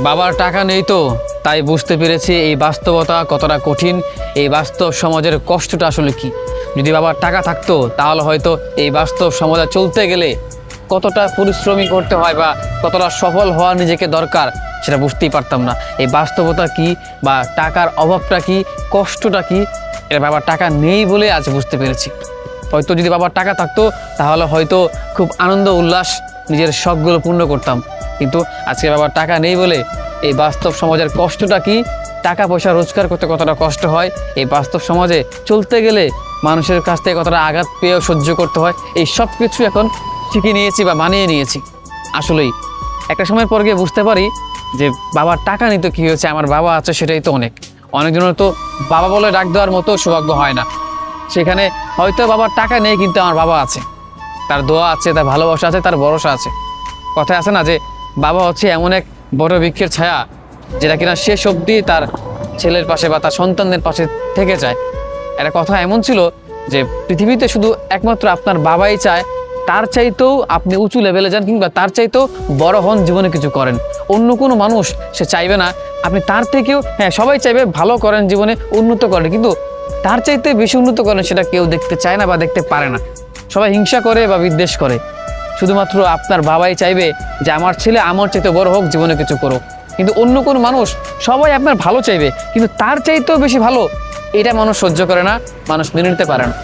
বাবার টাকা নেই তো তাই বুঝতে পেরেছি এই বাস্তবতা কতটা কঠিন, এই বাস্তব সমাজের কষ্টটা আসলে কি। যদি বাবার টাকা থাকতো তাহলে হয়তো এই বাস্তব সমাজে চলতে গেলে কতটা পরিশ্রমী করতে হয় বা কতটা সফল হওয়া নিজেকে দরকার সেটা বুঝতেই পারতাম না। এই বাস্তবতা কি বা টাকার অভাবটা কি, কষ্টটা কি, এটা বাবার টাকা নেই বলে আজ বুঝতে পেরেছি। হয়তো যদি বাবার টাকা থাকতো তাহলে হয়তো খুব আনন্দ উল্লাস নিজের শখগুলো পূর্ণ করতাম, কিন্তু আজকে বাবার টাকা নেই বলে এই বাস্তব সমাজের কষ্টটা কি, টাকা পয়সা রোজগার করতে কতটা কষ্ট হয়, এই বাস্তব সমাজে চলতে গেলে মানুষের কাছ থেকে কতটা আঘাত পেয়েও সহ্য করতে হয়, এই সব কিছু এখন শিখে নিয়েছি বা মানিয়ে নিয়েছি। আসলেই একটা সময় পর গিয়ে বুঝতে পারি যে বাবার টাকা নিত কী হয়েছে, আমার বাবা আছে সেটাই তো অনেক। অনেকজনের তো বাবা বলে ডাক দেওয়ার মতো সৌভাগ্য হয় না। সেখানে হয়তো বাবার টাকা নেই কিন্তু আমার বাবা আছে, তার দোয়া আছে, তার ভালোবাসা আছে, তার ভরসা আছে। কথায় আছে না যে বাবা হচ্ছে এমন এক বড় বৃক্ষের ছায়া যেটা কিনা শেষ অবধি তার ছেলের পাশে বা তার সন্তানদের পাশে থেকে যায়। একটা কথা এমন ছিল যে পৃথিবীতে শুধু একমাত্র আপনার বাবাই চায় তার চাইতেও আপনি উঁচু লেভেলে যান কিংবা তার চাইতেও বড় হন, জীবনে কিছু করেন। অন্য কোনো মানুষ সে চাইবে না আপনি তার থেকেও, হ্যাঁ সবাই চাইবে ভালো করেন, জীবনে উন্নত করেন, কিন্তু তার চাইতে বেশি উন্নত করেন সেটা কেউ দেখতে চায় না বা দেখতে পারে না। সবাই হিংসা করে বা বিদ্বেষ করে। শুধুমাত্র আপনার বাবাই চাইবে যে আমার ছেলে আমার চাইতে বড় হোক, জীবনে কিছু করুক। কিন্তু অন্য কোনো মানুষ, সবাই আপনার ভালো চাইবে কিন্তু তার চাইতেও বেশি ভালো, এটা মানুষ সহ্য করে না, মানুষ মেনে নিতে পারে না।